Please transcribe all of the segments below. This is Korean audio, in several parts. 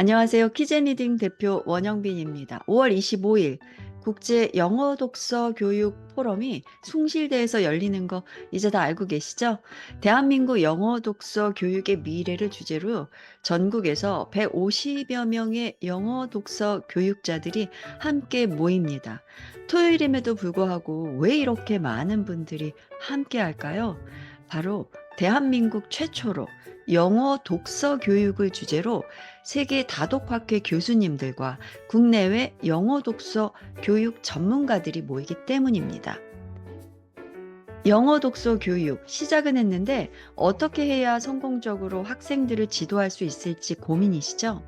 안녕하세요. 키젠리딩 대표 원영빈입니다. 5월 25일 국제 영어 독서 교육 포럼이 숭실대에서 열리는 거 이제 다 알고 계시죠? 대한민국 영어 독서 교육의 미래를 주제로 전국에서 150여 명의 영어 독서 교육자들이 함께 모입니다. 토요일임에도 불구하고 왜 이렇게 많은 분들이 함께 할까요? 바로 대한민국 최초로 영어 독서 교육을 주제로 세계 다독학회 교수님들과 국내외 영어 독서 교육 전문가들이 모이기 때문입니다. 영어 독서 교육 시작은 했는데 어떻게 해야 성공적으로 학생들을 지도할 수 있을지 고민이시죠?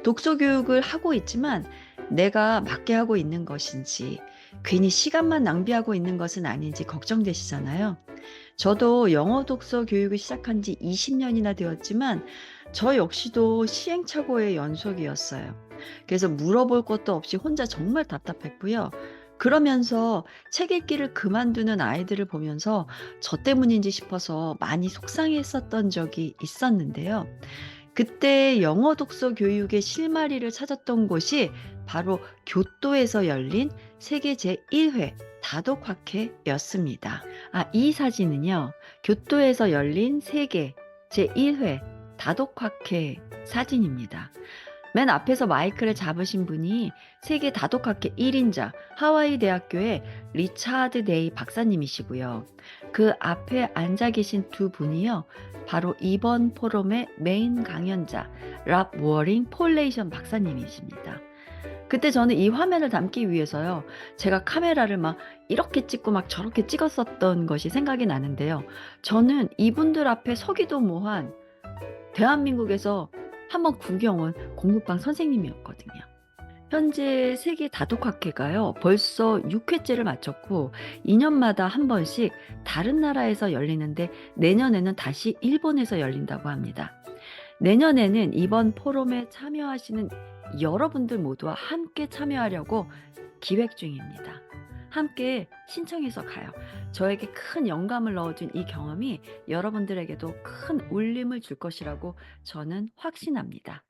독서 교육을 하고 있지만 내가 맞게 하고 있는 것인지 괜히 시간만 낭비하고 있는 것은 아닌지 걱정되시잖아요. 저도 영어 독서 교육을 시작한 지 20년이나 되었지만 저 역시도 시행착오의 연속이었어요. 그래서 물어볼 것도 없이 혼자 정말 답답했고요. 그러면서 책 읽기를 그만두는 아이들을 보면서 저 때문인지 싶어서 많이 속상했었던 적이 있었는데요. 그때 영어 독서 교육의 실마리를 찾았던 곳이 바로 교토에서 열린 세계 제1회 다독학회였습니다. 이 사진은요, 교토에서 열린 세계 제1회 다독학회 사진입니다. 맨 앞에서 마이크를 잡으신 분이 세계 다독학회 1인자 하와이 대학교의 리차드 데이 박사님이시고요. 그 앞에 앉아 계신 두 분이요. 바로 이번 포럼의 메인 강연자 랍 워링 폴레이션 박사님이십니다. 그때 저는 이 화면을 담기 위해서요. 제가 카메라를 막 이렇게 찍고 막 저렇게 찍었었던 것이 생각이 나는데요. 저는 이분들 앞에 서기도 뭐한 대한민국에서 한번 구경 온 공부방 선생님이었거든요. 현재 세계 다독학회가요. 벌써 6회째를 마쳤고 2년마다 한 번씩 다른 나라에서 열리는데 내년에는 다시 일본에서 열린다고 합니다. 내년에는 이번 포럼에 참여하시는 여러분들 모두와 함께 참여하려고 기획 중입니다. 함께 신청해서 가요. 저에게 큰 영감을 넣어준 이 경험이 여러분들에게도 큰 울림을 줄 것이라고 저는 확신합니다.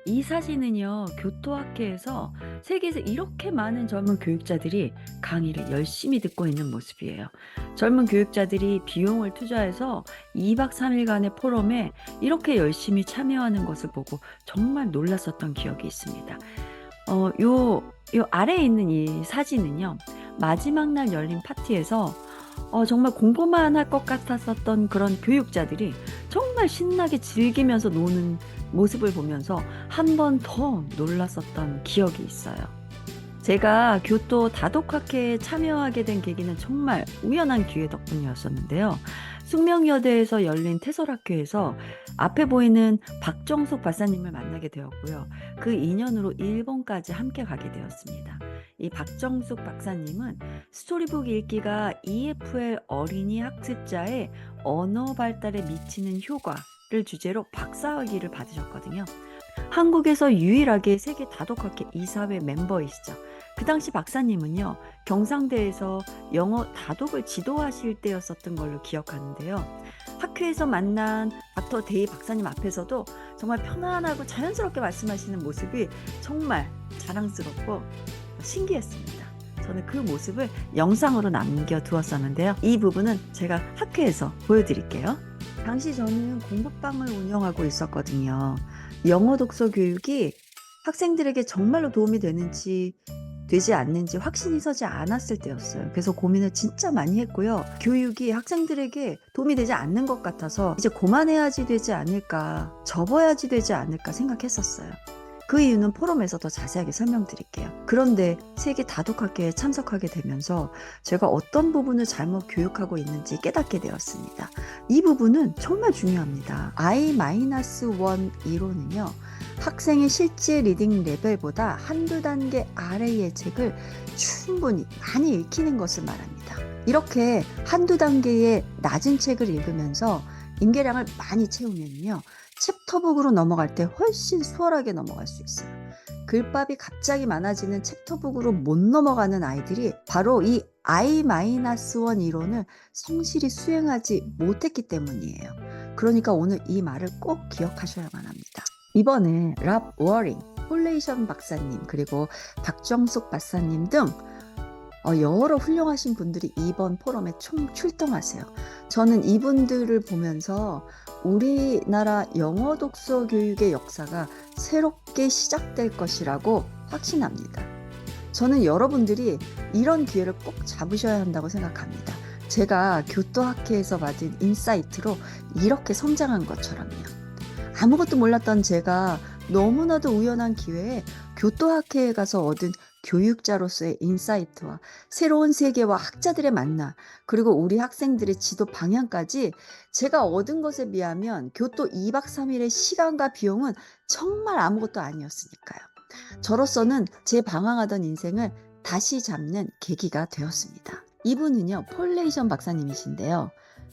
이 사진은요, 교토학회에서 세계에서 이렇게 많은 젊은 교육자들이 강의를 열심히 듣고 있는 모습이에요. 젊은 교육자들이 비용을 투자해서 2박 3일간의 포럼에 이렇게 열심히 참여하는 것을 보고 정말 놀랐었던 기억이 있습니다. 요 아래에 있는 이 사진은요, 마지막 날 열린 파티에서 정말 공부만 할 것 같았었던 그런 교육자들이 정말 신나게 즐기면서 노는 모습을 보면서 한 번 더 놀랐었던 기억이 있어요. 제가 교토 다독학회에 참여하게 된 계기는 정말 우연한 기회 덕분이었었는데요. 숙명여대에서 열린 태설학교에서 앞에 보이는 박정숙 박사님을 만나게 되었고요. 그 인연으로 일본까지 함께 가게 되었습니다. 이 박정숙 박사님은 스토리북 읽기가 EFL 어린이 학습자의 언어 발달에 미치는 효과를 주제로 박사학위를 받으셨거든요. 한국에서 유일하게 세계 다독학회 이사회 멤버이시죠. 그 당시 박사님은요, 경상대에서 영어 다독을 지도하실 때였었던 걸로 기억하는데요. 학회에서 만난 닥터 데이 박사님 앞에서도 정말 편안하고 자연스럽게 말씀하시는 모습이 정말 자랑스럽고 신기했습니다. 저는 그 모습을 영상으로 남겨두었었는데요. 이 부분은 제가 학회에서 보여드릴게요. 당시 저는 공부방을 운영하고 있었거든요. 영어 독서 교육이 학생들에게 정말로 도움이 되지 않는지 확신이 서지 않았을 때였어요. 그래서 고민을 진짜 많이 했고요. 교육이 학생들에게 도움이 되지 않는 것 같아서 이제 그만해야지 되지 않을까, 접어야지 되지 않을까 생각했었어요. 그 이유는 포럼에서 더 자세하게 설명드릴게요. 그런데 세계 다독학회에 참석하게 되면서 제가 어떤 부분을 잘못 교육하고 있는지 깨닫게 되었습니다. 이 부분은 정말 중요합니다. I-1 이론은요, 학생의 실제 리딩 레벨보다 한두 단계 아래의 책을 충분히 많이 읽히는 것을 말합니다. 이렇게 한두 단계의 낮은 책을 읽으면서 인계량을 많이 채우면요, 챕터북으로 넘어갈 때 훨씬 수월하게 넘어갈 수 있어요. 글밥이 갑자기 많아지는 챕터북으로 못 넘어가는 아이들이 바로 이 I-1 이론을 성실히 수행하지 못했기 때문이에요. 그러니까 오늘 이 말을 꼭 기억하셔야만 합니다. 이번에 랍 워링, 폴레이션 박사님, 그리고 박정숙 박사님 등 여러 훌륭하신 분들이 이번 포럼에 총 출동하세요. 저는 이분들을 보면서 우리나라 영어 독서 교육의 역사가 새롭게 시작될 것이라고 확신합니다. 저는 여러분들이 이런 기회를 꼭 잡으셔야 한다고 생각합니다. 제가 교토학회에서 받은 인사이트로 이렇게 성장한 것처럼요. 아무것도 몰랐던 제가 너무나도 우연한 기회에 교토학회에 가서 얻은 교육자로서의 인사이트와 새로운 세계와 학자들의 만남, 그리고 우리 학생들의 지도 방향까지 제가 얻은 것에 비하면 교토 2박 3일의 시간과 비용은 정말 아무것도 아니었으니까요. 저로서는 제 방황하던 인생을 다시 잡는 계기가 되었습니다. 이분은요, 폴레이션 박사님이신데요.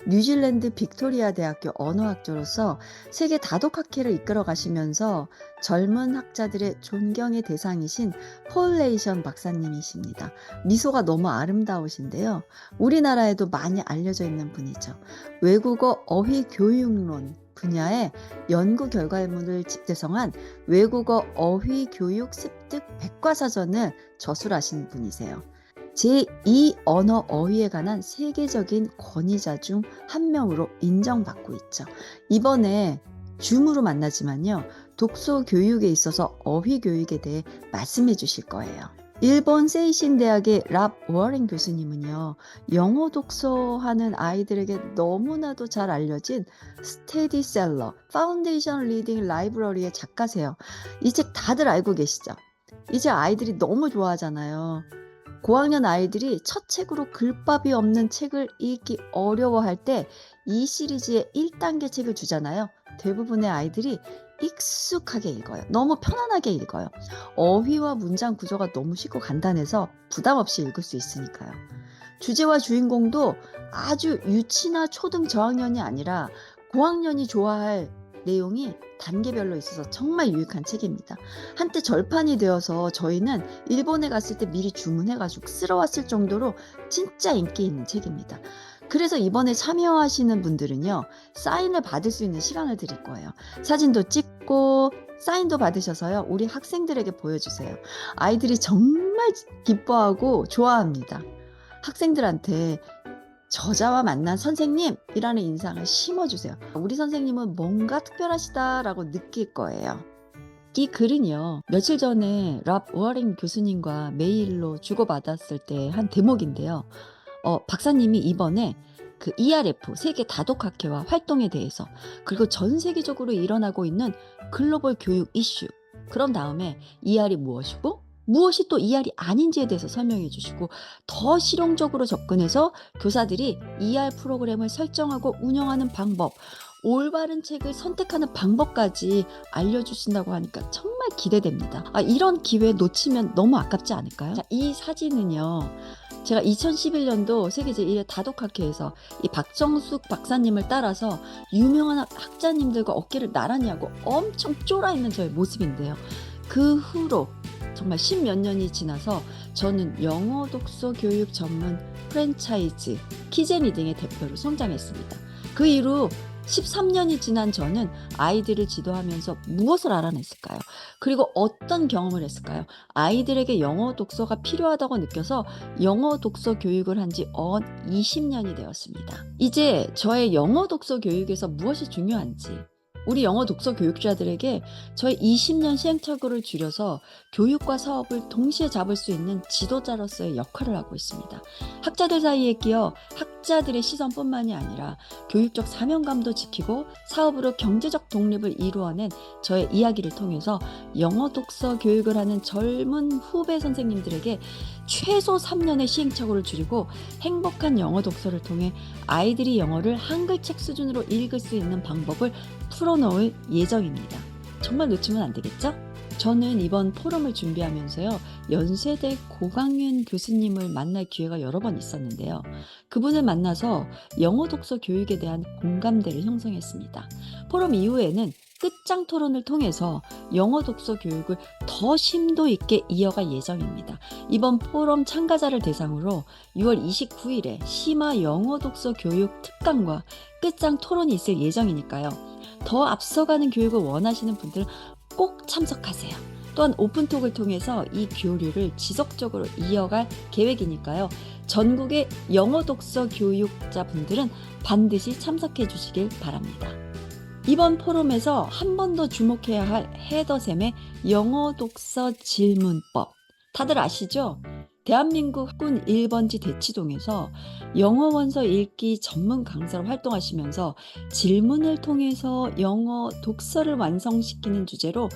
뉴질랜드 빅토리아 대학교 언어학자로서 세계 다독학회를 이끌어 가시면서 젊은 학자들의 존경의 대상이신 폴레이션 박사님이십니다. 미소가 너무 아름다우신데요. 우리나라에도 많이 알려져 있는 분이죠. 외국어 어휘 교육론 분야의 연구 결과물을 집대성한 외국어 어휘 교육 습득 백과사전을 저술하신 분이세요. 제2 언어 어휘에 관한 세계적인 권위자 중 한 명으로 인정받고 있죠. 이번에 줌으로 만나지만요. 독서 교육에 있어서 어휘 교육에 대해 말씀해 주실 거예요. 일본 세이신 대학의 랍 워링 교수님은요. 영어 독서하는 아이들에게 너무나도 잘 알려진 스테디셀러, 파운데이션 리딩 라이브러리의 작가세요. 이 책 다들 알고 계시죠? 이 책 아이들이 너무 좋아하잖아요. 고학년 아이들이 첫 책으로 글밥이 없는 책을 읽기 어려워할 때 이 시리즈의 1단계 책을 주잖아요. 대부분의 아이들이 익숙하게 읽어요. 너무 편안하게 읽어요. 어휘와 문장 구조가 너무 쉽고 간단해서 부담 없이 읽을 수 있으니까요. 주제와 주인공도 아주 유치나 초등 저학년이 아니라 고학년이 좋아할 내용이 단계별로 있어서 정말 유익한 책입니다. 한때 절판이 되어서 저희는 일본에 갔을 때 미리 주문해가지고 쓸어왔을 정도로 진짜 인기 있는 책입니다. 그래서 이번에 참여하시는 분들은요, 사인을 받을 수 있는 시간을 드릴 거예요. 사진도 찍고 사인도 받으셔서요, 우리 학생들에게 보여주세요. 아이들이 정말 기뻐하고 좋아합니다. 학생들한테 저자와 만난 선생님이라는 인상을 심어주세요. 우리 선생님은 뭔가 특별하시다라고 느낄 거예요. 이 글은요, 며칠 전에 랍 워링 교수님과 메일로 주고받았을 때 한 대목인데요. 박사님이 이번에 그 ERF 세계 다독학회와 활동에 대해서, 그리고 전 세계적으로 일어나고 있는 글로벌 교육 이슈, 그런 다음에 ER이 무엇이고 무엇이 또 ER이 아닌지에 대해서 설명해 주시고, 더 실용적으로 접근해서 교사들이 ER 프로그램을 설정하고 운영하는 방법, 올바른 책을 선택하는 방법까지 알려주신다고 하니까 정말 기대됩니다. 이런 기회 놓치면 너무 아깝지 않을까요? 자, 이 사진은요, 제가 2011년도 세계 제1회 다독학회에서 이 박정숙 박사님을 따라서 유명한 학자님들과 어깨를 나란히 하고 엄청 쫄아있는 저의 모습인데요. 그 후로 정말 10몇 년이 지나서 저는 영어 독서 교육 전문 프랜차이즈 키제리딩의 대표로 성장했습니다. 그 이후 13년이 지난 저는 아이들을 지도하면서 무엇을 알아냈을까요? 그리고 어떤 경험을 했을까요? 아이들에게 영어 독서가 필요하다고 느껴서 영어 독서 교육을 한 지 20년이 되었습니다. 이제 저의 영어 독서 교육에서 무엇이 중요한지, 우리 영어 독서 교육자들에게 저의 20년 시행착오를 줄여서 교육과 사업을 동시에 잡을 수 있는 지도자로서의 역할을 하고 있습니다. 학자들 사이에 끼어 학자들의 시선뿐만이 아니라 교육적 사명감도 지키고 사업으로 경제적 독립을 이루어낸 저의 이야기를 통해서 영어 독서 교육을 하는 젊은 후배 선생님들에게 최소 3년의 시행착오를 줄이고 행복한 영어 독서를 통해 아이들이 영어를 한글책 수준으로 읽을 수 있는 방법을 풀어놓을 예정입니다. 정말 놓치면 안 되겠죠? 저는 이번 포럼을 준비하면서요, 연세대 고강윤 교수님을 만날 기회가 여러 번 있었는데요. 그분을 만나서 영어 독서 교육에 대한 공감대를 형성했습니다. 포럼 이후에는 끝장 토론을 통해서 영어 독서 교육을 더 심도 있게 이어갈 예정입니다. 이번 포럼 참가자를 대상으로 6월 29일에 심화 영어 독서 교육 특강과 끝장 토론이 있을 예정이니까요. 더 앞서가는 교육을 원하시는 분들은 꼭 참석하세요. 또한 오픈톡을 통해서 이 교류를 지속적으로 이어갈 계획이니까요. 전국의 영어 독서 교육자분들은 반드시 참석해 주시길 바랍니다. 이번 포럼에서 한 번 더 주목해야 할 헤더샘의 영어 독서 질문법. 다들 아시죠? 대한민국 학군 1번지 대치동에서 영어 원서 읽기 전문 강사로 활동하시면서 질문을 통해서 영어 독서를 완성시키는 주제로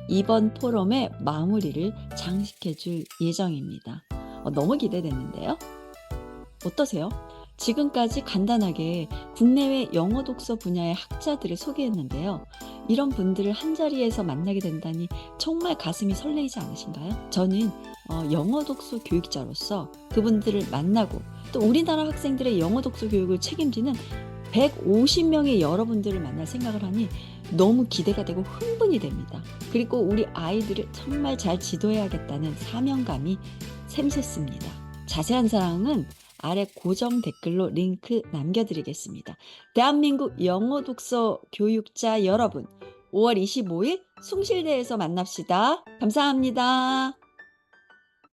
이번 포럼의 마무리를 장식해 줄 예정입니다. 너무 기대되는데요. 어떠세요? 지금까지 간단하게 국내외 영어 독서 분야의 학자들을 소개했는데요. 이런 분들을 한자리에서 만나게 된다니 정말 가슴이 설레이지 않으신가요? 저는 영어 독서 교육자로서 그분들을 만나고 또 우리나라 학생들의 영어 독서 교육을 책임지는 150명의 여러분들을 만날 생각을 하니 너무 기대가 되고 흥분이 됩니다. 그리고 우리 아이들을 정말 잘 지도해야겠다는 사명감이 샘솟습니다. 자세한 사항은 아래 고정 댓글로 링크 남겨드리겠습니다. 대한민국 영어 독서 교육자 여러분, 5월 25일 숭실대에서 만납시다. 감사합니다.